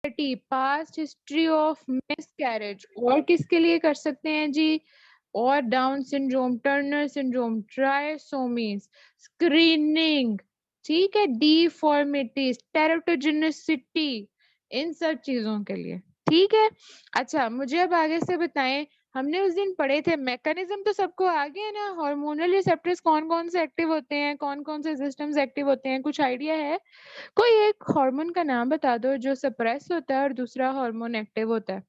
Past history of miscarriage, और किसके लिए कर सकते हैं जी? और Down syndrome, Turner syndrome, trisomies, screening, ठीक है, डिफॉर्मिटीज, टेराटोजेनिसिटी, इन सब चीजों के लिए, ठीक है। अच्छा, मुझे अब आगे से बताएं, हमने उस दिन पढ़े थे मैकेनिज्म, तो सबको आ गया ना? हार्मोनल रिसेप्टर्स कौन कौन से एक्टिव होते हैं, कौन कौन से सिस्टम्स एक्टिव होते हैं, कुछ आइडिया है? कोई एक हार्मोन का नाम बता दो जो सप्रेस होता है और दूसरा हार्मोन एक्टिव होता है।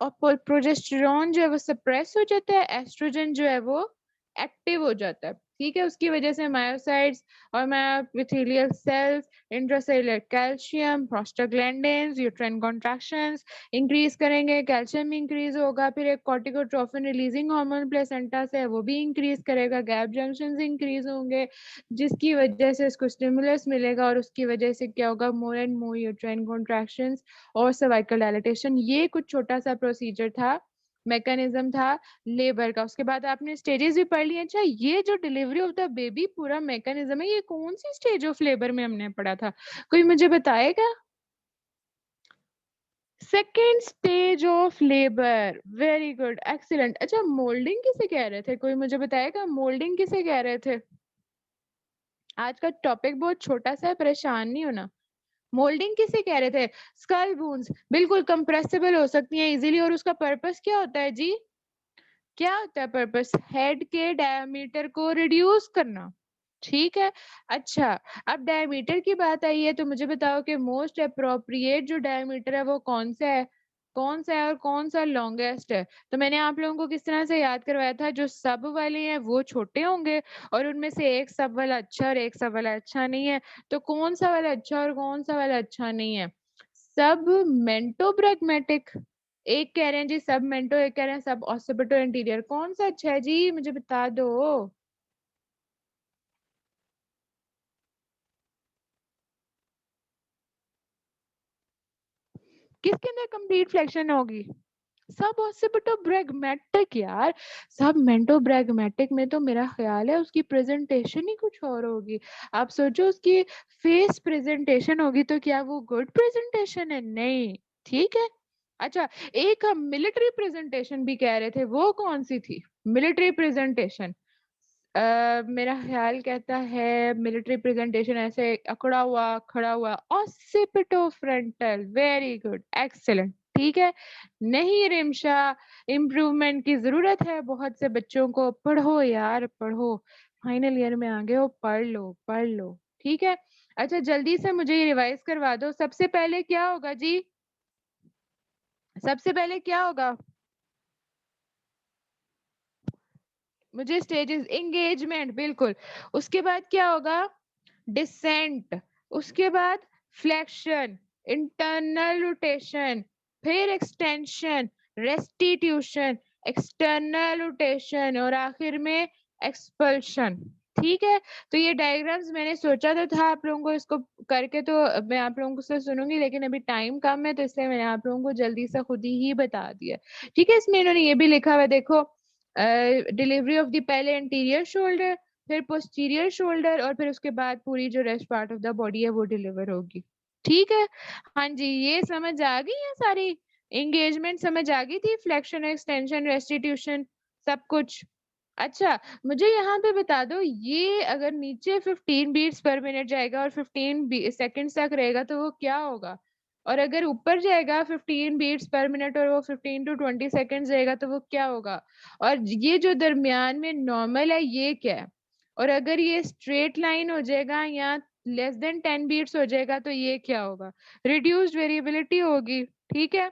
और प्रोजेस्टेरॉन जो है वो सप्रेस हो जाता है, एस्ट्रोजन जो है वो एक्टिव हो जाता है, ठीक है। उसकी वजह से मायोसाइट्स और myoepithelial cells, intracellular calcium, prostaglandins, uterine contractions increase करेंगे, कैल्शियम इंक्रीज होगा, फिर एक कॉर्टिकोट्रोफिन रिलीजिंग हार्मोन प्लेसेंटा से है वो भी इंक्रीज करेगा, गैप जंक्शंस इंक्रीज होंगे, जिसकी वजह से इसको स्टिमुलस मिलेगा और उसकी वजह से क्या होगा, more and more uterine contractions और सर्वाइकल डायलिटेशन। ये कुछ छोटा सा प्रोसीजर था, मैकेनिज्म था लेबर का। उसके बाद आपने स्टेजेस भी पढ़ लिए। अच्छा, ये जो डिलीवरी ऑफ द बेबी पूरा मैकेनिज्म है, ये कौन सी स्टेज ऑफ लेबर में हमने पढ़ा था? कोई मुझे बताएगा? Second stage of labour, very good, excellent. अच्छा, मोल्डिंग किसे कह रहे थे? कोई मुझे बताएगा मोल्डिंग किसे कह रहे थे? आज का टॉपिक बहुत छोटा सा है, परेशान नहीं होना। मोल्डिंग किसे कह रहे थे? स्कल बोन्स बिल्कुल कंप्रेसिबल हो सकती हैं इजीली, और उसका पर्पस क्या होता है जी? क्या होता है पर्पस? हेड के डायमीटर को रिड्यूस करना, ठीक है। अच्छा, अब डायमीटर की बात आई है तो मुझे बताओ कि मोस्ट अप्रोप्रिएट जो डायमीटर है वो कौन सा है? कौन सा है और कौन सा लॉन्गेस्ट है? तो मैंने आप लोगों को किस तरह से याद करवाया था, जो सब वाले हैं वो छोटे होंगे और उनमें से एक सब वाला अच्छा और एक सब वाला अच्छा नहीं है। तो कौन सा वाला अच्छा और कौन सा वाला अच्छा नहीं है? सब मेंटोब्रैगमेटिक, एक कह रहे हैं जी सब मेंटो, एक कह रहे हैं सब ऑसिपिटो इंटीरियर। कौन सा अच्छा है जी, मुझे बता दो। किसके अंदर कंप्लीट फ्लेक्शन होगी? सब ऑसिपिटो ब्रैगमेटिक यार। सब मेंटो ब्रैगमेटिक में तो मेरा ख्याल है उसकी प्रेजेंटेशन ही कुछ और होगी। आप सोचो उसकी फेस प्रेजेंटेशन होगी तो क्या वो गुड प्रेजेंटेशन है? नहीं, ठीक है। अच्छा, एक हम मिलिट्री प्रेजेंटेशन भी कह रहे थे, वो कौन सी थी मिलिट्री प्रेजेंटेशन? मेरा ख्याल कहता है मिलिट्री प्रेजेंटेशन ऐसे अकड़ा हुआ खड़ा हुआ, occipito frontal, very good, excellent, ठीक है। नहीं रिमशा, इम्प्रूवमेंट की जरूरत है बहुत से बच्चों को। पढ़ो यार पढ़ो, फाइनल ईयर में आ गए हो, पढ़ लो पढ़ लो, ठीक है। अच्छा, जल्दी से मुझे ये रिवाइज करवा दो। सबसे पहले क्या होगा जी? सबसे पहले क्या होगा? मुझे स्टेजेस, एंगेजमेंट, बिल्कुल। उसके बाद क्या होगा? डिसेंट। उसके बाद फ्लेक्शन, इंटरनल रोटेशन, फिर एक्सटेंशन, रेस्टिट्यूशन, एक्सटर्नल रोटेशन और आखिर में एक्सपल्शन, ठीक है। तो ये डायग्राम्स मैंने सोचा तो था आप लोगों को इसको करके तो मैं आप लोगों को से सुनूंगी, लेकिन अभी टाइम कम है तो इसलिए मैंने आप लोगों को जल्दी से खुद ही बता दिया, ठीक है। इसमें इन्होंने ये भी लिखा हुआ है, देखो, डिलीवरी ऑफ द पहले इंटीरियर शोल्डर, फिर पोस्टीरियर शोल्डर, और फिर उसके बाद पूरी जो rest part of the body है वो डिलीवर होगी, ठीक है। हाँ जी, ये समझ आ गई है सारी? एंगेजमेंट समझ आ गई थी, फ्लेक्शन, एक्सटेंशन, रेस्टिट्यूशन, सब कुछ? अच्छा, मुझे यहाँ पे बता दो, ये अगर नीचे 15 बीट्स पर मिनट जाएगा और 15 सेकंड्स तक रहेगा तो वो क्या होगा? और अगर ऊपर जाएगा 15 बीट्स पर मिनट और वो 15 टू 20 सेकंड्स रहेगा तो वो क्या होगा? और ये जो दरमियान में नॉर्मल है ये क्या है? और अगर ये स्ट्रेट लाइन हो जाएगा या लेस देन 10 बीट्स हो जाएगा तो ये क्या होगा? रिड्यूस्ड वेरिएबिलिटी होगी, ठीक है।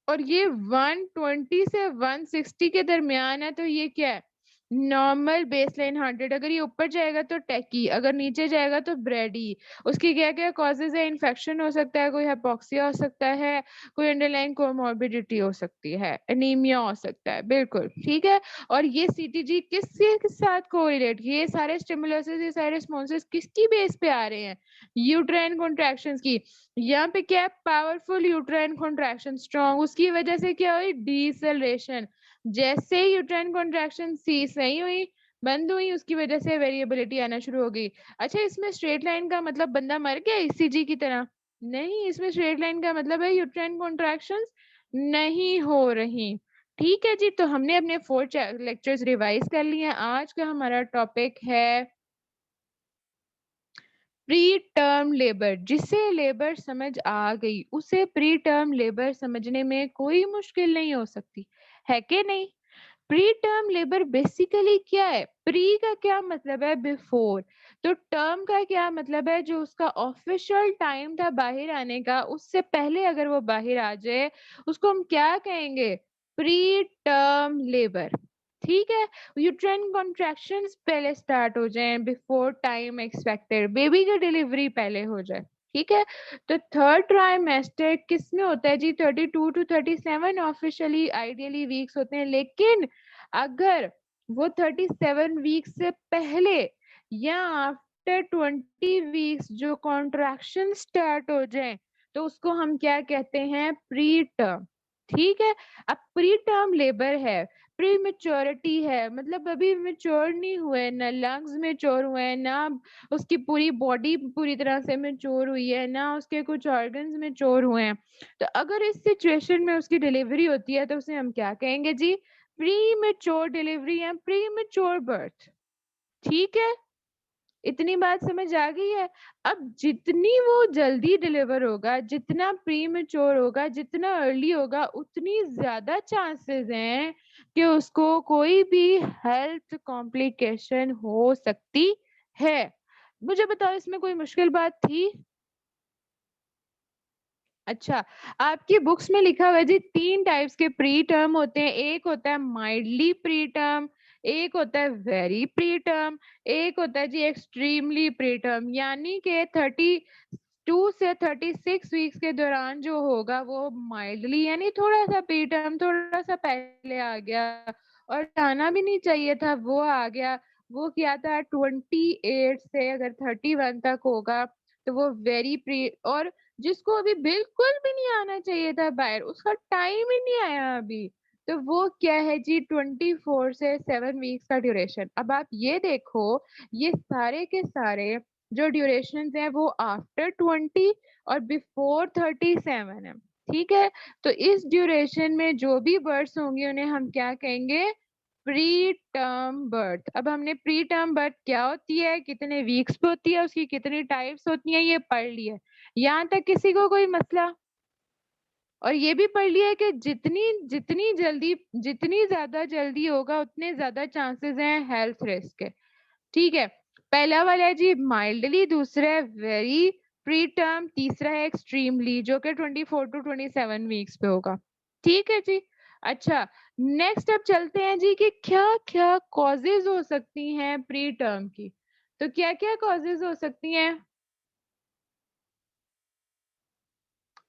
और ये 120 से 160 के दरमियान है तो ये क्या है? Normal baseline 100। अगर ये ऊपर जाएगा तो टैकी, अगर नीचे जाएगा तो ब्रेडी। उसकी क्या क्या कॉजेज है? इन्फेक्शन हो सकता है, कोई हाइपोक्सिया हो सकता है, कोई अंडरलाइन कोमॉर्बिडिटी हो सकती है, एनीमिया हो सकता है, बिल्कुल ठीक है। और ये सीटीजी किसके के साथ कोरिलेट, ये सारे स्टिमुलसेस, ये सारे रिस्पॉन्सेस किसकी बेस पे आ रहे हैं? यूट्राइन कॉन्ट्रैक्शंस की। यहाँ पे क्या है? पावरफुल यूट्राइन कॉन्ट्रैक्शन स्ट्रॉन्ग, उसकी वजह से क्या हुई? डीसेलरेशन। जैसे ही यूट्राइन कॉन्ट्रैक्शन सी सही हुई, बंद हुई, उसकी वजह से वेरिएबिलिटी आना शुरू हो गई। अच्छा, इसमें स्ट्रेट लाइन का मतलब बंदा मर गया ईसीजी की तरह? नहीं, इसमें स्ट्रेट लाइन का मतलब है यूट्राइन कॉन्ट्रैक्शंस नहीं हो रही। ठीक है जी, तो हमने अपने 4 लेक्चर्स रिवाइज कर लिए हैं। आज का हमारा टॉपिक है प्री टर्म लेबर। जिसे लेबर समझ आ गई, उसे प्री टर्म लेबर समझने में कोई मुश्किल नहीं हो सकती, है कि नहीं? प्री टर्म लेबर बेसिकली क्या है? प्री का क्या मतलब है? बिफोर। तो टर्म का क्या मतलब है? जो उसका ऑफिशियल टाइम था बाहर आने का, उससे पहले अगर वो बाहर आ जाए, उसको हम क्या कहेंगे? Pre term labour. ठीक है। यूट्राइन कॉन्ट्रैक्शंस पहले स्टार्ट हो जाएं बिफोर टाइम एक्सपेक्टेड, बेबी की डिलीवरी पहले हो जाए। ठीक है। तो थर्ड ट्राइमेस्टर किस में होता है जी? 32 टू 37 ऑफिशियली आइडियली वीक्स होते हैं, लेकिन अगर वो 37 वीक्स से पहले या आफ्टर 20 वीक्स जो कॉन्ट्रैक्शन स्टार्ट हो जाए, तो उसको हम क्या कहते हैं? Pre term. ठीक है। अब प्री टर्म लेबर है, प्री मेच्योरिटी है, मतलब अभी मेच्योर नहीं हुए, ना लंग्स मेच्योर हुए हैं, ना उसकी पूरी बॉडी पूरी तरह से मेच्योर हुई है, ना उसके कुछ ऑर्गन्स मेच्योर हुए हैं। तो अगर इस सिचुएशन में उसकी डिलीवरी होती है, तो उसे हम क्या कहेंगे जी? प्री मेच्योर डिलीवरी या प्री मेच्योर बर्थ। ठीक है। इतनी बात समझ आ गई है? अब जितनी वो जल्दी डिलीवर होगा, जितना प्रीमेच्योर होगा, जितना अर्ली होगा, उतनी ज़्यादा चांसेस हैं कि उसको कोई भी हेल्थ कॉम्प्लिकेशन हो सकती है। मुझे बताओ, इसमें कोई मुश्किल बात थी? अच्छा, आपकी बुक्स में लिखा हुआ है जी 3 टाइप्स के प्री टर्म होते हैं। एक होता है माइल्डली प्री टर्म, एक होता है वेरी प्री टर्म, एक होता है जी एक्सट्रीमली प्री टर्म। यानी कि 32 से 36 वीक्स के दौरान जो होगा वो माइल्डली यानी थोड़ा-सा प्री टर्म, थोड़ा-सा पहले आ गया और आना भी नहीं चाहिए था, वो आ गया। वो क्या था 28 से अगर 31 तक होगा, तो वो वेरी प्री। और जिसको अभी बिल्कुल भी नहीं आना चाहिए था बाहर, उसका टाइम ही नहीं आया अभी, तो वो क्या है जी 24 से 7 वीक्स का ड्यूरेशन। अब आप ये देखो, ये सारे के सारे जो ड्यूरेशंस हैं वो आफ्टर 20 और बिफोर 37 है। ठीक है। तो इस ड्यूरेशन में जो भी बर्ड्स होंगी उन्हें हम क्या कहेंगे? Pre term birth. अब हमने प्री टर्म बर्थ क्या होती है, कितने वीक्स पे होती है, उसकी कितनी टाइप्स होती हैं, ये पढ़ लिया। यहाँ तक किसी को कोई मसला? और ये भी पढ़ लिया है कि जितनी जितनी जल्दी, जितनी ज्यादा जल्दी होगा, उतने ज्यादा चांसेस हैं हेल्थ रिस्क के। ठीक है। पहला वाला है जी माइल्डली, दूसरा है वेरी प्री टर्म, तीसरा है एक्सट्रीमली जो कि 24 टू 27 वीक्स पे होगा। ठीक है जी। अच्छा, नेक्स्ट अब चलते हैं जी कि क्या क्या कॉजेज हो सकती हैं प्री टर्म की। तो क्या क्या कॉजेज हो सकती हैं?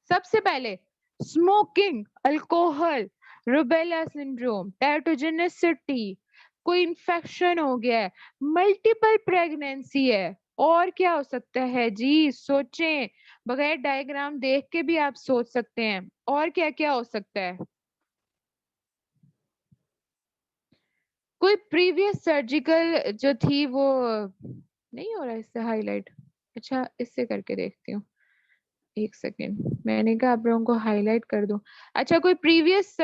सबसे पहले smoking, alcohol, rubella syndrome, teratogenicity, कोई इन्फेक्शन हो गया है, मल्टीपल प्रेगनेंसी है। और क्या हो सकता है जी? सोचें, बगैर डायग्राम देख के भी आप सोच सकते हैं। और क्या क्या हो सकता है? कोई प्रीवियस सर्जिकल जो थी वो नहीं हो रहा है इससे हाईलाइट। अच्छा, इससे करके देखती हूँ। एक सेकेंड, मैंने कहा आप लोगों को हाईलाइट कर दूं। अच्छा, कोई प्रीवियस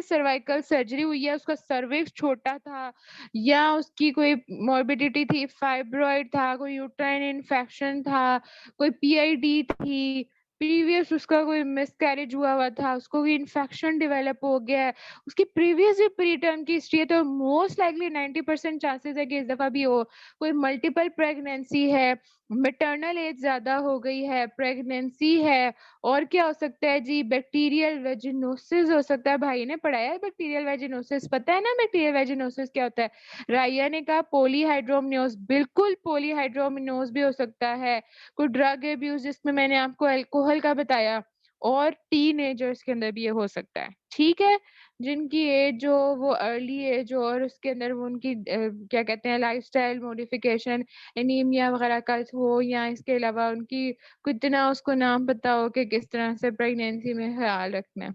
सर्वाइकल सर्जरी हुई है, उसका सर्विक्स छोटा था, या उसकी कोई मॉर्बिडिटी थी, फाइब्रॉइड था, कोई यूट्राइन इन्फेक्शन था, कोई पीआईडी थी, प्रीवियस उसका कोई मिसकैरेज हुआ हुआ था, उसको कोई इन्फेक्शन डेवलप हो गया है, उसकी प्रीवियस भी प्री टर्म की हिस्ट्री है, तो मोस्ट लाइकली 90% चांसेस है कि इस दफा भी हो। कोई मल्टीपल प्रेगनेंसी है, मैटरनल एज ज्यादा हो गई है, प्रेगनेंसी है। और क्या हो सकता है जी? बैक्टीरियल वेजिनोसिस हो सकता है। भाई ने पढ़ाया है बैक्टीरियल वेजिनोसिस, पता है ना बैक्टीरियल वेजिनोसिस क्या होता है? राया ने कहा पॉलीहाइड्रोमनियोज, बिल्कुल पॉलीहाइड्रोमनियोज भी हो सकता है। कोई ड्रग एब्यूज, जिसमें मैंने आपको अल्कोहल का बताया, और टीनेजर्स के अंदर भी ये हो सकता है। ठीक है। जिनकी एज जो वो अर्ली एज हो और उसके अंदर वो उनकी क्या कहते हैं लाइफस्टाइल मॉडिफिकेशन, एनीमिया वगैरह का हो, या इसके अलावा उनकी कितना उसको नाम पता हो कि किस तरह से प्रेगनेंसी में ख्याल रखना है।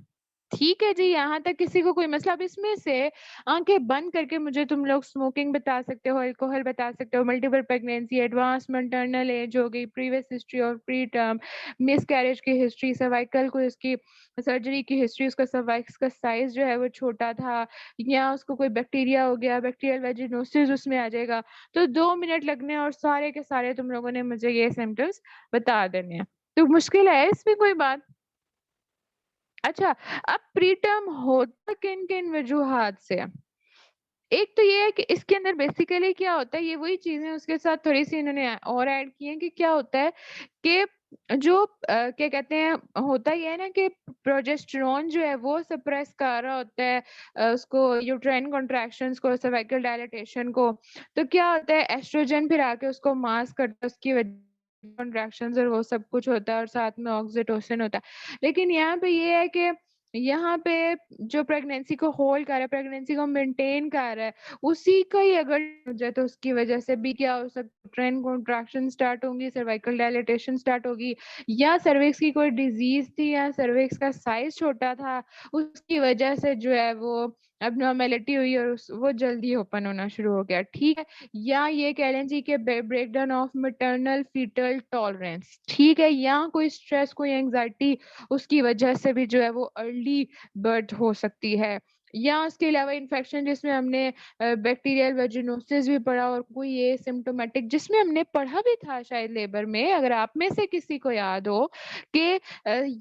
ठीक है जी, यहाँ तक किसी को कोई मसला? अब इसमें से आँखें बंद करके मुझे तुम लोग स्मोकिंग बता सकते हो, अल्कोहल बता सकते हो, multiple pregnancy, advance maternal age हो गई, previous history of pre term, miscarriage की हिस्ट्री, सर्वाइकल कोई उसकी सर्जरी की हिस्ट्री, उसका सर्वाइक्स का साइज़ जो है वो छोटा था या उसको कोई बैक्टीरिया हो गया, बैक्टीरियल वेजिनोसिस उसमें आ जाएगा। तो 2 मिनट लगने हैं और सारे के सारे तुम लोगों ने मुझे ये सिम्पटम्स बता देने हैं। तो मुश्किल है इसमें कोई बात? अच्छा, अब प्रीटर्म होता किन-किन वजूहात से है? एक तो ये है कि इसके अंदर बेसिकली क्या होता है, ये वही चीज़ें उसके साथ थोड़ी-सी इन्होंने और ऐड की हैं कि क्या होता है कि जो क्या कहते हैं, होता ये है ना कि प्रोजेस्टेरोन जो है वो सप्रेस कर रहा होता है उसको यूट्राइन कॉन्ट्रैक्शंस को, सर्वाइकल डायलेटेशन को। तो क्या होता है, एस्ट्रोजन फिर आके उसको मास्क करता है, उसकी वजह कॉन्ट्रैक्शंस और वो सब कुछ होता है और साथ में ऑक्सीटोसिन होता है। लेकिन यहाँ पे ये है कि यहाँ पे जो प्रेगनेंसी को होल्ड कर रहा है, प्रेगनेंसी को मेंटेन कर रहा है, उसी का ही अगर हो जाए तो उसकी वजह से भी क्या हो सकता है, यूट्राइन कॉन्ट्रैक्शन स्टार्ट होंगी, सर्वाइकल डायलेटेशन स्टार्ट होगी या सर्विक्स की कोई डिज़ीज़ थी या सर्विक्स का साइज़ छोटा था, उसकी वजह से जो है वो एब्नॉर्मैलिटी हुई और उस वो जल्दी ओपन होना शुरू हो गया, ठीक है? या ये कह लें जी कि breakdown of maternal fetal tolerance, ठीक है? या कोई स्ट्रेस, कोई एंग्ज़ायटी उसकी वजह से भी जो है वो अर्ली बर्थ हो सकती है। या उसके अलावा इन्फेक्शन जिसमें हमने बैक्टीरियल वेजिनोसिस भी पढ़ा और कोई एसिम्प्टोमेटिक जिसमें हमने पढ़ा भी था शायद लेबर में, अगर आप में से किसी को याद हो कि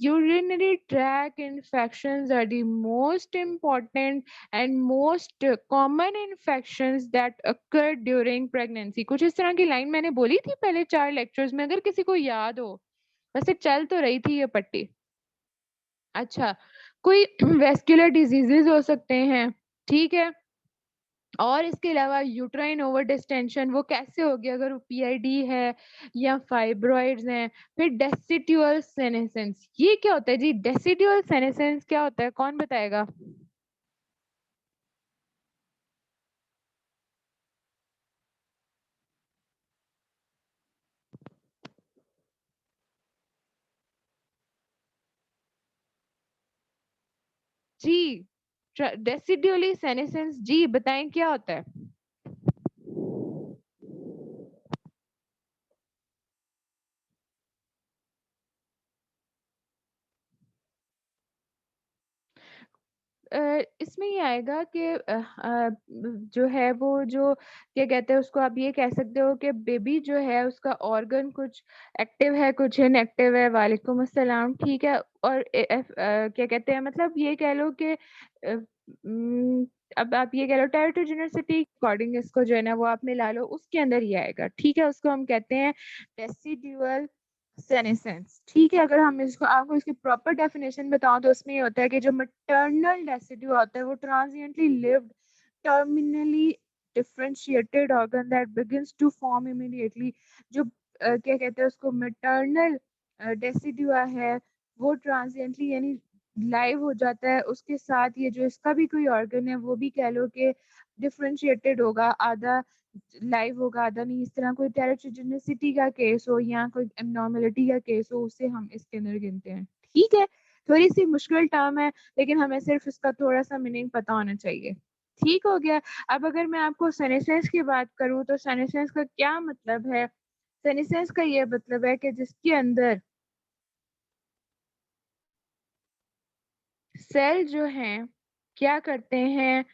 urinary tract infections are the most important and most common infections that occur during pregnancy. कुछ इस तरह की लाइन मैंने बोली थी पहले 4 लेक्चर्स में, अगर किसी को याद हो। वैसे चल तो रही थी ये पट्टी। अच्छा, कोई वैस्कुलर डिजीज़ेज़ हो सकते हैं, ठीक है? और इसके अलावा यूट्राइन ओवर डिस्टेंशन वो कैसे होगी अगर वो पीआईडी है या फाइब्रॉइड्स हैं। फिर डेसिडुअल सेनेसेंस, ये क्या होता है जी? डेसिडुअल सेनेसेंस क्या होता है? कौन बताएगा? जी, डेसिडुअली सेनेसेंस जी, बताएँ क्या होता है? इसमें ये आएगा कि जो है वो जो क्या कहते हैं उसको, आप ये कह सकते हो कि बेबी जो है उसका ऑर्गन कुछ एक्टिव है, कुछ इनएक्टिव है। वालेकुम अस्सलाम, ठीक है? और क्या कहते हैं, मतलब ये कह लो कि अब आप ये कह लो टेरिटोजेनिसिटी अकॉर्डिंग इसको जो है ना वो आप मिला लो, उसके अंदर ये आएगा, ठीक है? उसको हम कहते हैं रेसिड्यूअल सेनेसेंस, ठीक है? अगर हम इसको आपको इसकी प्रॉपर डेफिनेशन बताऊँ तो उसमें ये होता है कि जो मैटरनल रेसिड्यू होता है वो transiently lived terminally differentiated organ that begins to form immediately. जो क्या कहते हैं उसको, मैटरनल रेसिड्यू है वो ट्रांजिएंटली यानी लाइव हो जाता है, उसके साथ ये जो इसका भी कोई ऑर्गन है वो भी कह लो कि डिफरेंशिएटेड होगा, आधा लाइव होगा आधा नहीं। इस तरह कोई टेरिटोजेनिसिटी का केस हो या कोई एब्नॉर्मैलिटी का केस हो, उसे हम इसके अंदर गिनते हैं, ठीक है? थोड़ी सी मुश्किल टर्म है लेकिन हमें सिर्फ इसका थोड़ा सा मीनिंग पता होना चाहिए। ठीक हो गया? अब अगर मैं आपको सेनेसेंस की बात करूँ तो सेनेसेंस का क्या मतलब है? सेनेसेंस का ये मतलब है कि जिसके अंदर सेल जो हैं क्या करते हैं,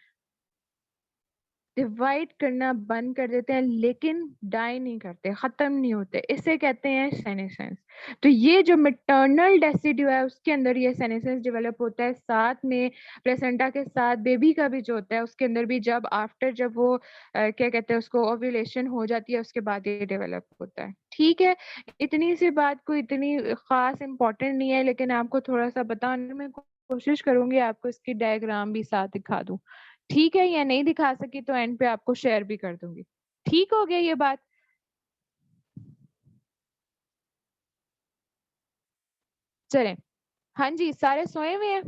डिवाइड करना बंद कर देते हैं लेकिन डाई नहीं करते, खत्म नहीं होते, इसे कहते हैं सेनेसेंस। तो ये जो मैटरनल डेसिड्यू है उसके अंदर ये सेनेसेंस डेवलप होता है, साथ में प्लेसेंटा के साथ बेबी का भी जो होता है उसके अंदर भी जब आफ्टर जब वो क्या कहते हैं उसको ओव्यूलेशन हो जाती है उसके बाद ये डेवलप होता है, ठीक है? इतनी सी बात कोई इतनी खास इम्पोर्टेंट नहीं है लेकिन आपको थोड़ा सा बताने में कोशिश करूंगी, आपको इसकी डायग्राम भी साथ दिखा दूं, ठीक है? या नहीं दिखा सकी तो एंड पे आपको शेयर भी कर दूँगी। ठीक हो गया ये बात? चलें। हाँ जी, सारे सोए हुए हैं?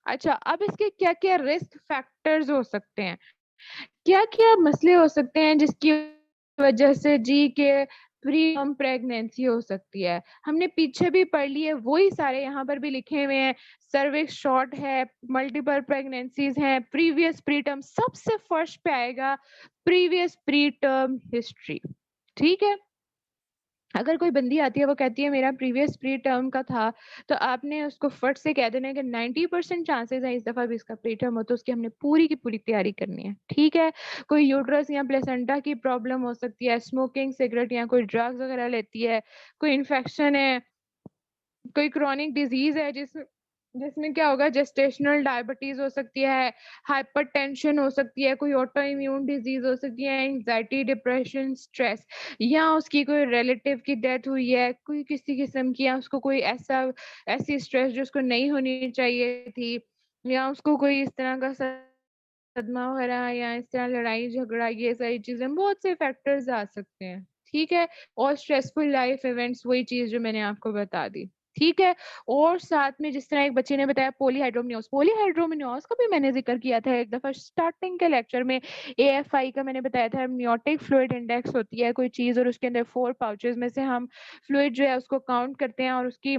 अच्छा, अब इसके क्या-क्या रिस्क फैक्टर्स हो सकते हैं? क्या-क्या मसले हो सकते हैं जिसकी वजह से जी के प्री टर्म प्रेगनेंसी हो सकती है। हमने पीछे भी पढ़ ली है, वही सारे यहाँ पर भी लिखे हुए हैं। सर्विक्स शॉर्ट है, मल्टीपल प्रेगनेंसीज हैं, प्रीवियस प्री टर्म, सबसे फर्स्ट पे आएगा प्रीवियस प्री टर्म हिस्ट्री। ठीक है? अगर कोई बंदी आती है वो कहती है मेरा प्रीवियस प्री टर्म का था, तो आपने उसको फट से कह देना है कि 90% चांसेस है इस दफा भी इसका प्री टर्म हो, तो उसकी हमने पूरी की पूरी तैयारी करनी है। ठीक है? कोई यूट्रस या प्लेसेंटा की प्रॉब्लम हो सकती है, स्मोकिंग, सिगरेट या कोई ड्रग्स वगैरह लेती है, कोई इन्फेक्शन है, कोई क्रॉनिक डिजीज है जिसमें क्या होगा, जेस्टेशनल डायबिटीज हो सकती है, हाइपरटेंशन हो सकती है, कोई ऑटो इम्यून डिजीज हो सकती है, एंजाइटी, डिप्रेशन, स्ट्रेस, या उसकी कोई रिलेटिव की डेथ हुई है, कोई किसी किस्म की, या उसको कोई ऐसी स्ट्रेस जो उसको नहीं होनी चाहिए थी, या उसको कोई इस तरह का सदमा वगैरह, या इस तरह लड़ाई झगड़ा, ये सारी चीजें, बहुत से फैक्टर्स आ सकते हैं। ठीक है? और स्ट्रेसफुल लाइफ इवेंट्स, वही चीज जो मैंने आपको बता दी। ठीक है? और साथ में जिस तरह एक बच्चे ने बताया पॉलीहाइड्रोमिनोज का भी मैंने जिक्र किया था एक दफा स्टार्टिंग के लेक्चर में। एएफआई का मैंने बताया था, एमनियोटिक फ्लूइड इंडेक्स होती है कोई चीज, और उसके अंदर 4 पाउचेस में से हम फ्लूइड जो है उसको काउंट करते हैं, और उसकी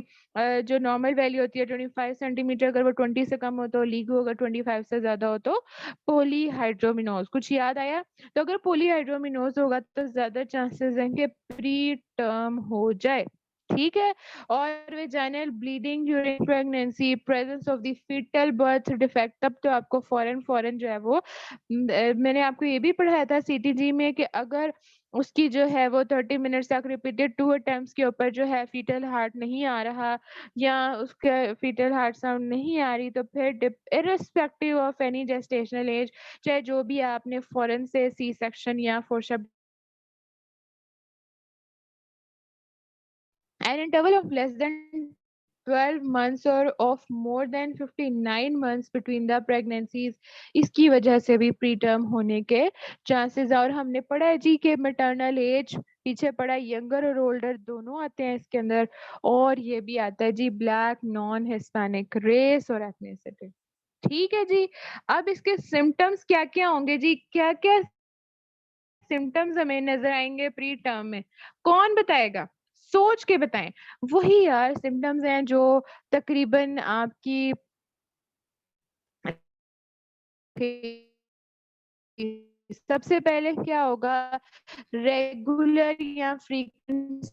जो नॉर्मल वैल्यू होती है 25 सेंटीमीटर, अगर वो 20 से कम हो तो लीगू, अगर 25 से ज्यादा हो तो पॉलीहाइड्रोमिनोज। कुछ याद आया? तो अगर पॉलीहाइड्रोमिनोज होगा तो ज्यादा चांसेस हैं कि प्री टर्म हो जाए। ठीक है? और vaginal bleeding during pregnancy, presence of the fetal birth defect, तब तो आपको फॉरन फॉरन जो है वो मैंने आपको ये भी पढ़ाया था सीटीजी में कि अगर उसकी जो है वो 30 मिनट्स तक रिपीटेड 2 अटेम्प्ट्स के ऊपर जो है फीटल हार्ट नहीं आ रहा, या उसके फीटल हार्ट साउंड नहीं आ रही, तो फिर irrespective of any gestational age, चाहे जो भी आपने फॉरेन से सी सेक्शन या forceps, an interval of less than 12 months or of more than 59 months between the pregnancies, इसकी वजह से भी प्रीटर्म होने के चांसेस है। और हमने पढ़ा है जी के मैटरनल एज, पीछे पढ़ा यंगर और ओल्डर दोनों आते हैं इसके अंदर, और ये भी आता है जी ब्लैक, नॉन हिस्पैनिक रेस और एथनिसिटी। ठीक है जी? अब इसके सिम्टम्स क्या क्या होंगे जी, क्या क्या सिम्टम्स हमें नजर आएंगे प्री टर्म में? कौन बताएगा? सोच के बताएं। वही यार सिम्टम्स हैं जो तकरीबन आपकी सबसे पहले क्या होगा, रेगुलर या frequent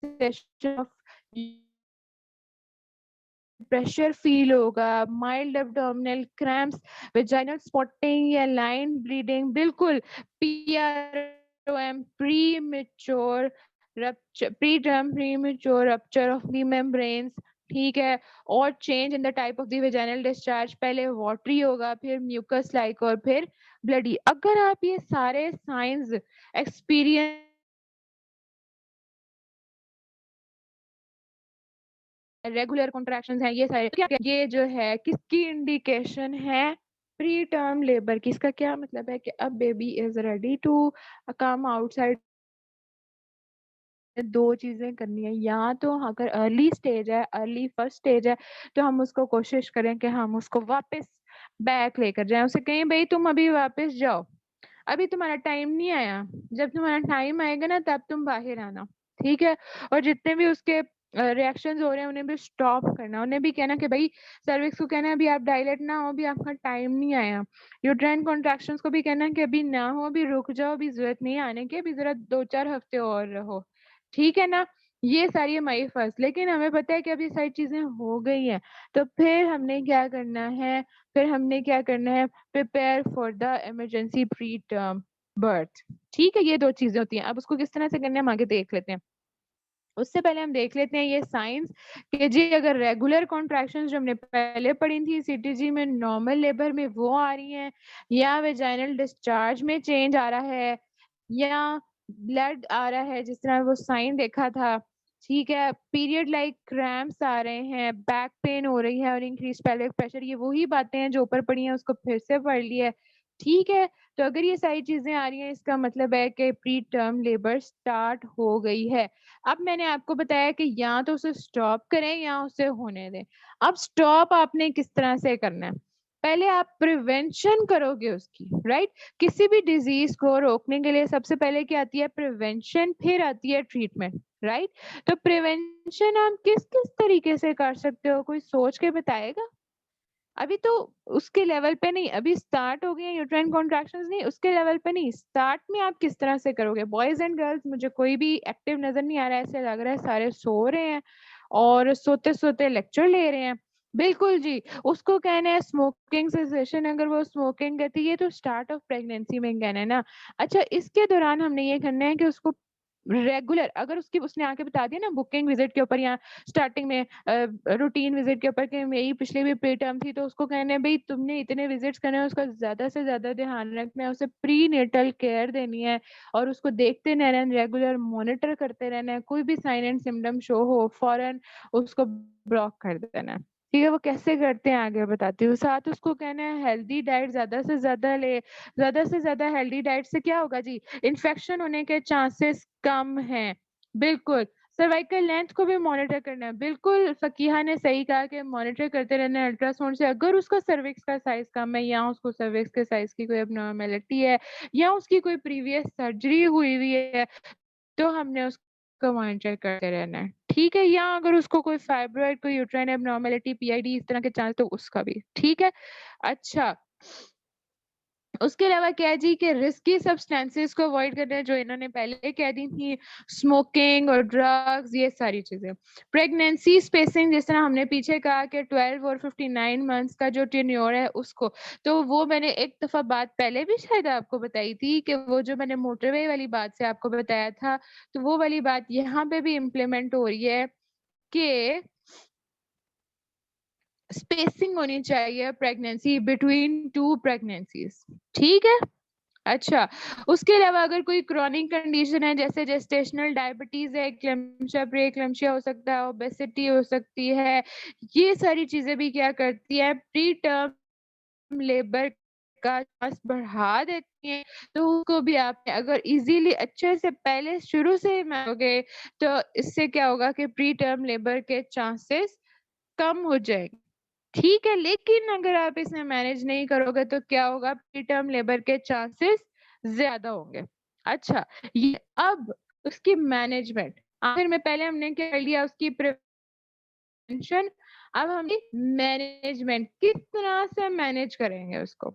session of pressure feel होगा, mild abdominal cramps, vaginal spotting या लाइन ब्लीडिंग, बिल्कुल PROM, premature rupture, preterm premature rupture of the membranes. ठीक है? और change in the type of the vaginal discharge, पहले वाटरी होगा, फिर म्यूकस लाइक, और फिर ब्लडी। अगर आप ये सारे साइंस एक्सपीरियंस, रेगुलर कॉन्ट्रैक्शंस हैं, ये सारे ये जो है किसकी इंडिकेशन है? प्री टर्म लेबर की। इसका क्या मतलब है कि अब baby is ready to come outside. दो चीजें करनी है, या तो अगर अर्ली स्टेज है, अर्ली फर्स्ट स्टेज है, तो हम उसको कोशिश करें कि हम उसको वापस बैक लेकर जाएं, उसे कहें भाई तुम अभी वापस जाओ, अभी तुम्हारा टाइम नहीं आया, जब तुम्हारा टाइम आएगा ना तब तुम बाहर आना। ठीक है? और जितने भी उसके रिएक्शंस हो रहे हैं उन्हें भी स्टॉप करना, उन्हें भी कहना कि भाई सर्विक्स को कहना अभी आप डायलेट ना हो, अभी आपका टाइम नहीं आया। यूट्राइन कॉन्ट्रैक्शंस को भी कहना कि अभी ना हो, अभी रुक जाओ, अभी जरूरत नहीं आने की, अभी जरा 2-4 हफ्ते और रहो। ठीक है ना? ये सारी हमारी फर्स्ट, लेकिन हमें पता है कि अभी सारी चीजें हो गई हैं, तो फिर हमने क्या करना है? फिर हमने क्या करना है? Prepare for the emergency pre term birth. ठीक है? ये दो चीजें होती हैं। अब उसको किस तरह से करना है हम आगे देख लेते हैं। उससे पहले हम देख लेते हैं ये साइंस कि जी अगर रेगुलर कॉन्ट्रैक्शंस जो हमने पहले पढ़ी थी सीटीजी में नॉर्मल लेबर में वो आ रही हैं, या वेजाइनल डिस्चार्ज में चेंज आ रहा है, या ब्लड आ रहा है जिस तरह वो साइन देखा था। ठीक है? पीरियड लाइक क्रैम्प्स आ रहे हैं, बैक पेन हो रही है, और इंक्रीज पेल्विक प्रेशर, ये वही बातें हैं जो ऊपर पढ़ी हैं, उसको फिर से पढ़ लिया है। ठीक है? तो अगर ये सारी चीजें आ रही हैं इसका मतलब है कि प्री टर्म लेबर स्टार्ट हो गई है। अब मैंने आपको बताया कि या तो उसे स्टॉप करें या उसे होने दें। अब स्टॉप आपने किस तरह से करना है? पहले आप प्रिवेंशन करोगे उसकी, राइट? किसी भी डिजीज को रोकने के लिए सबसे पहले क्या आती है? प्रिवेंशन, फिर आती है ट्रीटमेंट, राइट? तो प्रिवेंशन आप किस किस तरीके से कर सकते हो, कोई सोच के बताएगा? अभी तो उसके लेवल पे नहीं, अभी स्टार्ट हो गए हैं यूट्राइन कॉन्ट्रैक्शंस, नहीं उसके लेवल पे नहीं, स्टार्ट में आप किस तरह से करोगे? बॉयज एंड गर्ल्स मुझे कोई भी एक्टिव नजर नहीं आ रहा है, ऐसे लग रहा है सारे सो रहे हैं और सोते सोते लेक्चर ले रहे हैं। बिल्कुल जी, उसको कहना है स्मोकिंग सेसेशन, अगर वो स्मोकिंग करती है तो स्टार्ट ऑफ प्रेगनेंसी में कहना है ना। अच्छा, इसके दौरान हमने ये करना है कि उसको रेगुलर, अगर उसकी उसने आके बता दिया ना बुकिंग विजिट के ऊपर या स्टार्टिंग में रूटीन विजिट के ऊपर कि मेरी पिछली भी प्री टर्म थी, तो उसको कहना है भाई तुमने इतने विजिट्स करने हैं, उसका ज्यादा से ज्यादा ध्यान रखना है, उसे प्री नेटल केयर देनी है और उसको देखते रहना है, रेगुलर मॉनिटर करते रहना है, कोई भी साइन एंड सिम्टम शो हो फौरन उसको ब्लॉक कर देना है। ठीक है, वो कैसे करते हैं आगे बताती हूँ। साथ उसको कहना है हेल्दी डाइट ज्यादा से ज्यादा ले, ज्यादा से ज्यादा हेल्दी डाइट से क्या होगा जी? इन्फेक्शन होने के चांसेस कम हैं। बिल्कुल, सर्वाइकल लेंथ को भी मॉनिटर करना है। बिल्कुल, फकीहा ने सही कहा कि मॉनिटर करते रहना है अल्ट्रासाउंड से। अगर उसका सर्विक्स का साइज कम है या उसको सर्विक्स के साइज की कोई एबनॉर्मेलिटी है या उसकी कोई प्रीवियस सर्जरी हुई हुई है, तो हमने उसको मॉनिटर करते रहना है। ठीक है? या अगर उसको कोई फाइब्रॉइड, कोई यूट्राइन एबनॉर्मेलिटी, पीआईडी इस तरह के चांस, तो उसका भी। ठीक है? अच्छा, उसके अलावा क्या है जी कि रिस्की सब्सटेंसेस को अवॉइड करना है, जो इन्होंने पहले कह दी थी, स्मोकिंग और ड्रग्स, ये सारी चीजें। प्रेगनेंसी स्पेसिंग, जिस तरह हमने पीछे कहा कि 12 और 59 मंथ्स का जो टेन्योर है उसको, तो वो मैंने एक दफा बात पहले भी शायद आपको बताई थी कि वो जो मैंने मोटरवे वाली बात से आपको बताया था, तो वो वाली बात यहाँ पे भी इम्प्लीमेंट हो रही है कि स्पेसिंग होनी चाहिए प्रेगनेंसी बिटवीन टू प्रेगनेंसीज। ठीक है? अच्छा, उसके अलावा अगर कोई क्रॉनिक कंडीशन है जैसे जेस्टेशनल डायबिटीज है, एक्लेम्पशिया, प्री-एक्लेम्पशिया हो सकता है, ओबेसिटी हो सकती है, ये सारी चीजें भी क्या करती है? प्री टर्म लेबर का चांस बढ़ा देती हैं। तो उसको भी आपने अगर इजीली अच्छे से पहले शुरू से ही मानोगे, तो इससे क्या होगा कि प्री टर्म लेबर के चांसेस कम हो जाएंगे। ठीक है, लेकिन अगर आप इसे मैनेज नहीं करोगे तो क्या होगा? प्री टर्म लेबर के चांसेस ज्यादा होंगे। अच्छा, ये अब उसकी मैनेजमेंट, आखिर में पहले हमने क्या कर लिया? उसकी प्रिवेंशन। अब हम मैनेजमेंट किस तरह से मैनेज करेंगे उसको।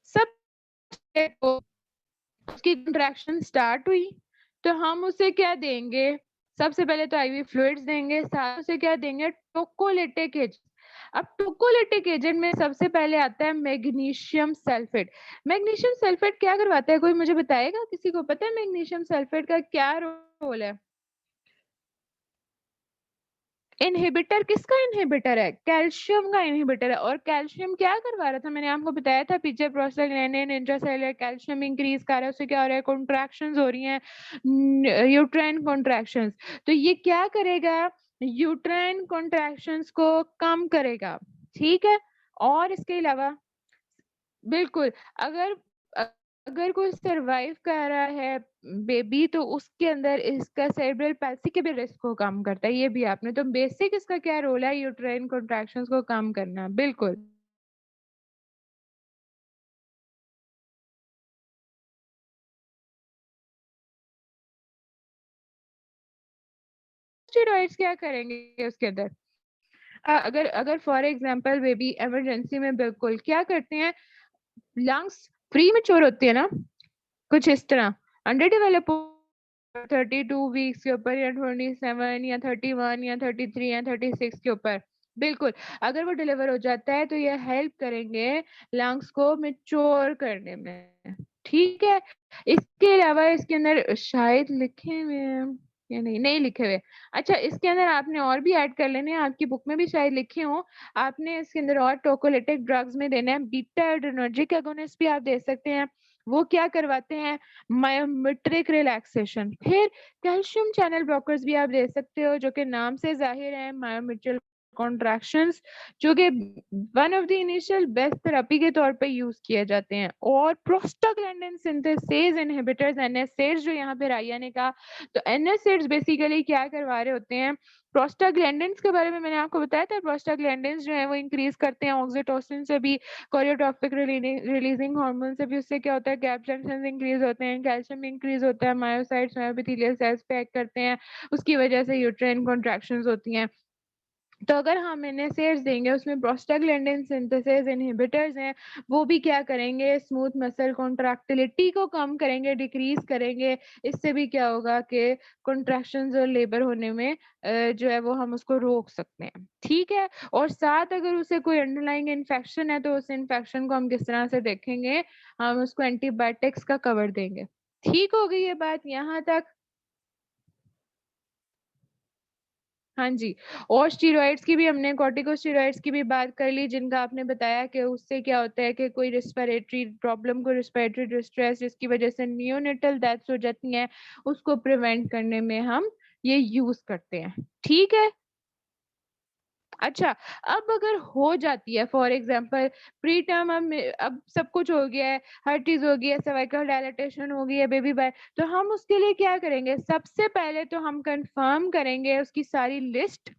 सब उसकी कंट्रैक्शन स्टार्ट हुई तो हम उसे क्या देंगे? सबसे पहले तो आईवी फ्लूइड्स देंगे, साथ उसे क्या देंगे? टोकोलिटिक एजेंट। अब टोकोलिटिक एजेंट में सबसे पहले आता है मैग्नीशियम सल्फेट। मैग्नीशियम सल्फेट क्या करवाता है, कोई मुझे बताएगा? किसी को पता है मैग्नीशियम सल्फेट का क्या रोल है? इनहिबिटर, किसका इनहिबिटर है? कैल्शियम का इनहिबिटर है। और कैल्शियम क्या करवा रहा था? मैंने आपको बताया था पीछे, प्रोस्टाग्लैंडिन इंट्रासेलुलर कैल्शियम इंक्रीज कर रहा है, उससे क्या हो रहा है? कॉन्ट्रैक्शंस हो रही हैं, यूट्राइन कॉन्ट्रैक्शंस। तो ये क्या करेगा? यूट्राइन कॉन्ट्रैक्शंस को कम करेगा। ठीक है? और इसके अलावा बिल्कुल, अगर अगर कोई सरवाइव कर रहा है बेबी, तो उसके अंदर इसका सेरेब्रल पैल्सी के भी रिस्क को कम करता है। ये भी आपने, तो बेसिक इसका क्या रोल है? यूट्राइन कॉन्ट्रैक्शंस को कम करना। बिल्कुल, स्टेरॉइड्स क्या करेंगे उसके अंदर? अगर अगर फॉर एग्जांपल बेबी इमरजेंसी में बिल्कुल क्या करते हैं, लंग्स प्री मैच्योर होती है ना, कुछ इस तरह अंडर डेवलप 32 वीक्स के ऊपर या 27 या 31 या 33 या 36 के ऊपर, बिल्कुल अगर वो डिलीवर हो जाता है तो ये हेल्प करेंगे लंग्स को मेच्योर करने में। ठीक है? इसके अलावा इसके अंदर शायद लिखे हुए हैं या नहीं, नहीं लिखे हुए। अच्छा, इसके अंदर आपने और भी ऐड कर लेने हैं, आपकी बुक में भी शायद लिखे हो। आपने इसके अंदर और टोकोलिटिक ड्रग्स में देना है, बीटा एड्रेनर्जिक एगोनिस्ट भी आप दे सकते हैं। वो क्या करवाते हैं? मायोमेट्रिक रिलैक्सेशन। फिर कैल्शियम चैनल ब्लॉकर्स भी आप दे सकते हो, जो कि नाम से जाहिर है मायोमेट्रिक कॉन्ट्रैक्शंस जो कि one of the initial best therapy के तौर पे यूज किए जाते हैं। और प्रोस्टाग्लैंडिन सिंथेसेज इनहिबिटर्स एनएसएइड्स जो यहाँ पे राइया ने कहा, तो एनएसएइड्स बेसिकली क्या करवा रहे होते हैं, प्रोस्टाग्लैंडिन्स के बारे में मैंने आपको बताया था। प्रोस्टाग्लैंडिन्स जो है वो इंक्रीज करते हैं ऑक्सीटोसिन से भी, कोरियोटॉपिक रिलीजिंग हार्मोन से भी। उससे क्या होता है, गैप जंक्शन इंक्रीज होते हैं, कैल्शियम इंक्रीज होता है, मायोसाइट्स मायोएपिथेलियल सेल्स पे एक्ट करते हैं, उसकी वजह से यूट्राइन कॉन्ट्रैक्शंस होती हैं। तो अगर हम एनएसएइड्स देंगे, उसमें प्रोस्टाग्लैंडिन सिंथेसेज इनहिबिटर्स हैं, वो भी क्या करेंगे, स्मूथ मसल कॉन्ट्रैक्टिलिटी को कम करेंगे, डिक्रीज करेंगे। इससे भी क्या होगा कि कॉन्ट्रैक्शंस और लेबर होने में जो है वो हम उसको रोक सकते हैं। ठीक है। और साथ अगर उसे कोई अंडरलाइंग इन्फेक्शन है तो उस इन्फेक्शन को हम किस तरह से देखेंगे, हम उसको एंटीबायोटिक्स का कवर देंगे। ठीक हो गई ये बात यहाँ तक? हाँ जी। और स्टेरॉइड्स की भी हमने, कॉर्टिकोस्टेरॉइड्स की भी बात कर ली, जिनका आपने बताया कि उससे क्या होता है कि कोई रिस्पिरेटरी प्रॉब्लम को, रिस्पिरेटरी डिस्ट्रेस जिसकी वजह से नियोनेटल डेथ्स हो जाती हैं, उसको प्रिवेंट करने में हम ये यूज करते हैं। ठीक है। अच्छा, अब अगर हो जाती है फॉर एग्जांपल प्री टर्म, अब सब कुछ हो गया है, हर चीज़ हो गई है, सर्वाइकल डायलेटेशन हो गई है, बेबी बॉय, तो हम उसके लिए क्या करेंगे? सबसे पहले तो हम कंफर्म करेंगे उसकी सारी लिस्ट।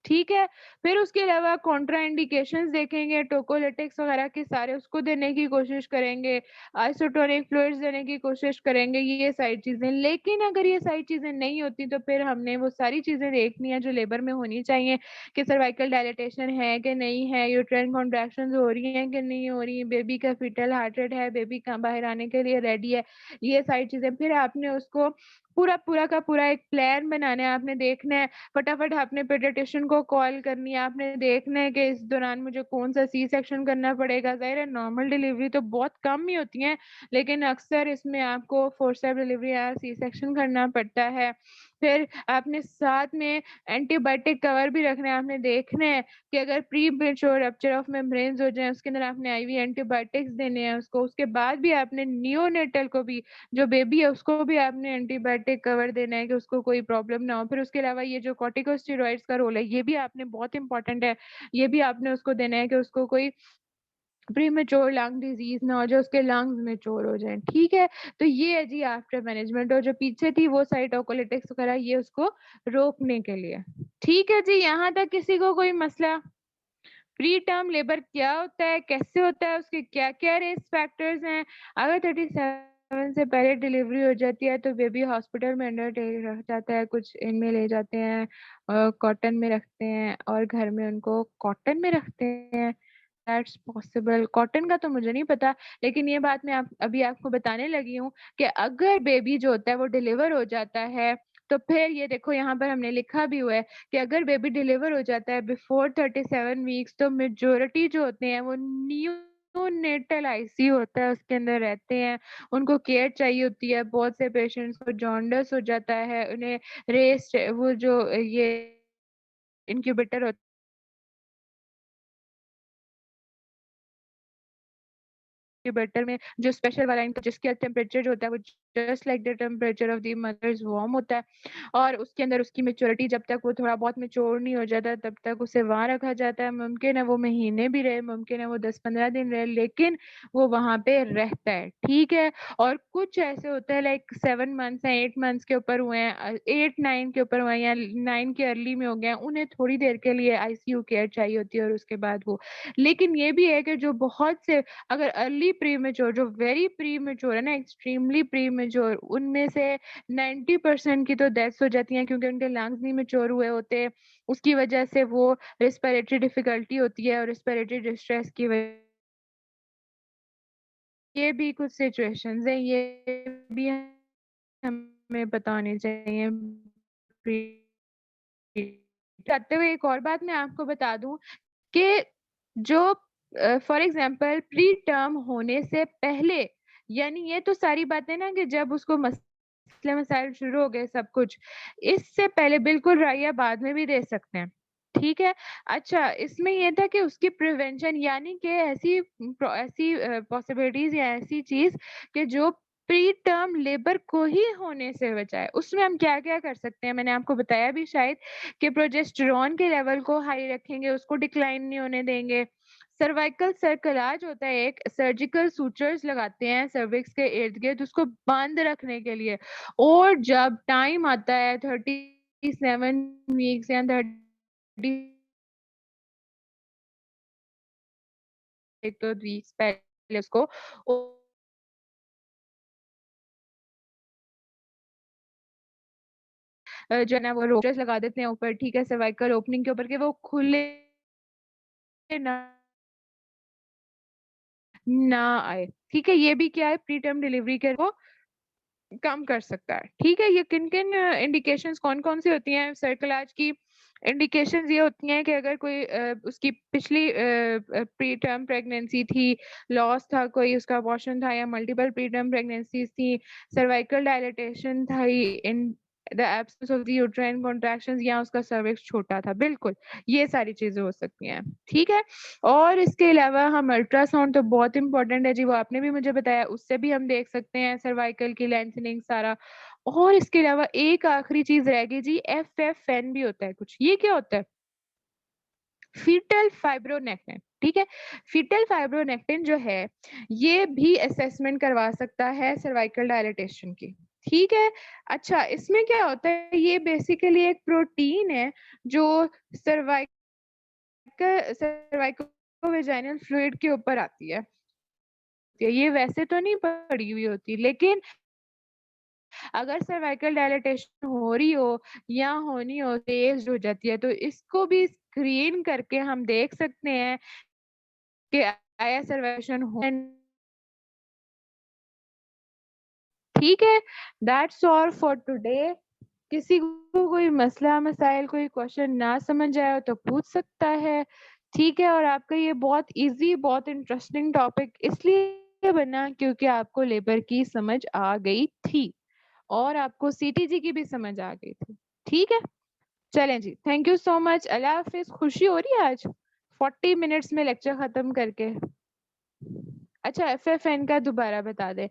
ठीक है? फिर उसके अलावा कॉन्ट्रा इंडिकेशंस देखेंगे, टोकोलिटिक्स वगैरह के सारे उसको देने की कोशिश करेंगे, आइसोटोनिक फ्लूइड्स देने की कोशिश करेंगे, ये सारी चीज़ें। लेकिन अगर ये सारी चीज़ें नहीं होती तो फिर हमने वो सारी चीज़ें देखनी है जो लेबर में होनी चाहिए, कि सर्वाइकल डायलेटेशन है कि नहीं है, यूट्राइन कॉन्ट्रैक्शंस हो रही हैं कि नहीं हो रही हैं, बेबी का फीटल हार्ट रेट है, बेबी का बाहर आने के लिए रेडी है, ये सारी चीज़ें। फिर आपने उसको पूरा का पूरा एक प्लान बनाना है, आपने देखना है, फटाफट आपने पीडियाट्रिशियन को कॉल करनी है, आपने देखना है कि इस दौरान मुझे कौन-सा सी सेक्शन करना पड़ेगा। ज़ाहिर है नॉर्मल डिलीवरी तो बहुत कम ही होती हैं, लेकिन अक्सर इसमें आपको फोर्सेप्स डिलीवरी या सी सेक्शन करना पड़ता है। फिर आपने साथ में एंटीबायोटिक कवर भी रखना है, आपने देखना है कि अगर प्रीमेच्योर रप्चर ऑफ मेम्ब्रेन्स हो जाए, उसके अंदर आपने आईवी एंटीबायोटिक्स देने हैं उसको। उसके बाद भी आपने नियोनेटल को भी, जो बेबी है उसको भी आपने एंटीबायोटिक कवर देना है कि उसको कोई प्रॉब्लम ना हो। फिर उसके अलावा ये जो कॉर्टिकोस्टेरॉइड्स का रोल है, ये भी आपने, बहुत इंपॉर्टेंट है, ये भी आपने उसको देना है कि उसको कोई प्रीमेच्योर लंग डिजीज ना हो जाए, उसके लंग्स मैच्योर हो जाएँ। ठीक है? तो ये है जी आफ्टर मैनेजमेंट, और जो पीछे थी वो सारी टोकोलिटिक्स वगैरह, ये उसको रोकने के लिए। ठीक है जी, यहाँ तक किसी को कोई मसला? प्री टर्म लेबर क्या होता है, कैसे होता है, उसके क्या-क्या रिस्क फैक्टर्स हैं? अगर 37 से पहले डिलीवरी हो जाती है तो बेबी हॉस्पिटल में अंडर टेक रख जाता है, कुछ इनमें ले जाते हैं, कॉटन में रखते हैं और घर में उनको कॉटन में रखते हैं। दैट्स पॉसिबल, कॉटन का तो मुझे नहीं पता, लेकिन ये बात मैं अभी आपको बताने लगी हूँ कि अगर बेबी जो होता है वो डिलीवर हो जाता है, तो फिर ये देखो यहाँ पर हमने लिखा भी हुआ है कि अगर बेबी डिलीवर हो जाता है बिफोर 37 वीक्स, तो मेजॉरिटी जो होते हैं वो नियोनेटल आईसीयू होता है, उसके अंदर रहते हैं। उनको केयर चाहिए होती है। बहुत से पेशेंट्स को जॉन्डिस हो जाता है, उन्हें रेस्ट, वो जो ये इनक्यूबेटर होता इनक्यूबेटर में जो स्पेशल वाला जिसका टेम्परेचर जो होता है वो just like the temperature of the mother's warm होता है, और उसके अंदर उसकी मैच्योरिटी जब तक वो थोड़ा बहुत मैच्योर नहीं हो जाता तब तक उसे वहाँ रखा जाता है। मुमकिन है वो महीने भी रहे, मुमकिन है वो 10-15 दिन रहे, लेकिन वो वहाँ पे रहता है। ठीक है? और कुछ ऐसे होते हैं लाइक 7 मंथ्स हैं, 8 मंथ्स के ऊपर हुए हैं, 8-9 के ऊपर हुए हैं या 9 के अर्ली में हो गए हैं, उन्हें थोड़ी देर के लिए आईसीयू केयर चाहिए होती है और उसके बाद वो। लेकिन ये भी है कि जो बहुत से, अगर अर्ली प्रीमेच्योर, जो वेरी प्रीमेच्योर है ना, एक्सट्रीमली प्रीमेच्योर, उनमें से 90% की तो डेथ्स हो जाती हैं क्योंकि उनके लंग्स नहीं मैच्योर हुए होते। उसकी वजह से वो रेस्पिरेटरी डिफिकल्टी होती है और रेस्पिरेटरी डिस्ट्रेस की वजह, ये भी कुछ सिचुएशंस हैं, ये भी हमें पता होनी चाहिए। प्री करते हुए एक और बात मैं आपको बता दूँ कि जो फॉर एग्ज़ाम्पल प्री टर्म होने से पहले, यानी ये तो सारी बातें ना कि जब उसको मसले-मसाइल शुरू हो गए सब कुछ, इससे पहले बिल्कुल राइया बाद में भी दे सकते हैं। ठीक है? अच्छा, इसमें ये था कि उसकी प्रिवेंशन, यानी कि ऐसी पॉसिबिलिटीज़ या ऐसी चीज़ कि जो प्री टर्म लेबर को ही होने से बचाए। उसमें हम क्या-क्या कर सकते हैं, मैंने आपको बताया भी शायद कि प्रोजेस्टेरॉन के लेवल को हाई रखेंगे, उसको डिक्लाइन नहीं होने देंगे। सर्वाइकल सर्कलाज होता है एक, सर्जिकल सूचर्स लगाते हैं सर्विक्स के इर्द-गिर्द उसको बंद रखने के लिए। और जब टाइम आता है 37 वीक्स या 30 वीक्स पहले उसको ओ जो है ना वो रोटर्स लगा देते हैं ऊपर, ठीक है, सर्वाइकल ओपनिंग के ऊपर कि वो खुले ना ना आए, ठीक है? ये भी क्या है प्री टर्म डिलीवरी के वो कम कर सकता है, ठीक है? ये किन-किन इंडिकेशंस कौन-कौन सी होती हैं सर्कलाज की? इंडिकेशंस ये होती हैं कि अगर कोई उसकी पिछली प्री टर्म प्रेगनेंसी थी, लॉस था कोई उसका अबॉर्शन था या मल्टीपल प्री टर्म प्रेगनेंसीज़ थी, सर्वाइकल डायलेटेशन थी in the absence of the uterine contractions या उसका सर्विक्स छोटा था, बिल्कुल, ये सारी चीज़ें हो सकती हैं, ठीक है? और इसके अलावा हम अल्ट्रासाउंड तो बहुत इम्पोर्टेंट है जी, वो आपने भी मुझे बताया, उससे भी हम देख सकते हैं सर्वाइकल की लेंथनिंग सारा। और इसके अलावा एक आखिरी चीज़ रह गई जी, एफएफएन भी होता है कुछ, ये क्या होता है? फीटल फाइब्रोनेक्टिन, ठीक है? फीटल फाइब्रोनेक्टिन जो है, ये भी असेसमेंट करवा सकता है सर्वाइकल डायलेटेशन की, ठीक है? अच्छा, इसमें क्या होता है, ये बेसिकली एक प्रोटीन है जो सर्वाइकोवेजाइनल फ्लूइड के ऊपर आती है। ये वैसे तो नहीं पड़ी हुई होती, लेकिन अगर सर्वाइकल डायलेटेशन हो रही हो या होनी हो, तेज़ हो जाती है, तो इसको भी स्क्रीन करके हम देख सकते हैं कि आया सर्वैक्शन हो ठीक है? That's all for today. किसी को कोई मसला-मसाइल, कोई क्वेश्चन ना समझ आया हो तो पूछ सकता है, ठीक है? और आपका ये बहुत ईज़ी, बहुत इंटरेस्टिंग टॉपिक इसलिए बना क्योंकि आपको लेबर की समझ आ गई थी और आपको सीटीजी की भी समझ आ गई थी, ठीक है? चलें जी, थैंक यू सो मच, अल्लाह हाफ़िज़। खुशी हो रही है आज 40 मिनट्स में लेक्चर खत्म करके? अच्छा, एफएफएन का दोबारा बता दें।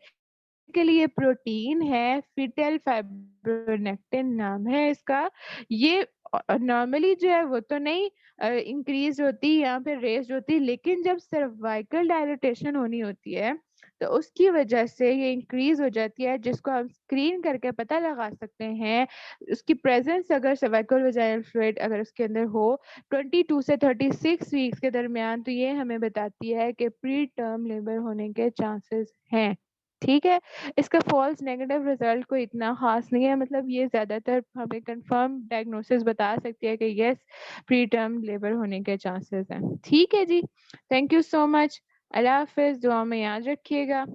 के लिए प्रोटीन है, फीटल फाइब्रोनेक्टिन नाम है इसका। ये नॉर्मली जो है वो तो नहीं इंक्रीज़ होती या फिर रेज़्ड होती, लेकिन जब सर्वाइकल डायलेटेशन होनी होती है, तो उसकी वजह से ये इंक्रीज़ हो जाती है, जिसको हम स्क्रीन करके पता लगा सकते हैं। उसकी प्रेज़ेंस अगर सर्वाइकल वेजाइनल फ्लूइड अगर उसके अंदर हो 22 से 36 वीक्स के दरमियान, तो ये हमें बताती है कि प्री टर्म लेबर होने के चांसेस हैं। ठीक है? इसका फ़ॉल्स नेगेटिव रिज़ल्ट कोई इतना ख़ास नहीं है, मतलब ये ज़्यादातर हमें कन्फर्म डायग्नोसिस बता सकती है कि येस प्री टर्म लेबर होने के चांसेस हैं। ठीक है जी, थैंक यू सो मच। अल्लाह हाफ़िज़, दुआ में याद रखिएगा।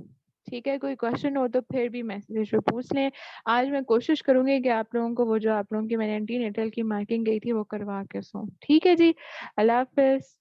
ठीक है, कोई क्वेश्चन हो तो फिर भी मैसेज पे पूछ लें। आज मैं कोशिश करूँगी कि आप लोगों को वो जो आप लोगों की मैंने एंटीनेटल की मार्किंग गई थी वो करवा के सोऊँ। ठीक है जी, अल्लाह हाफ़िज़।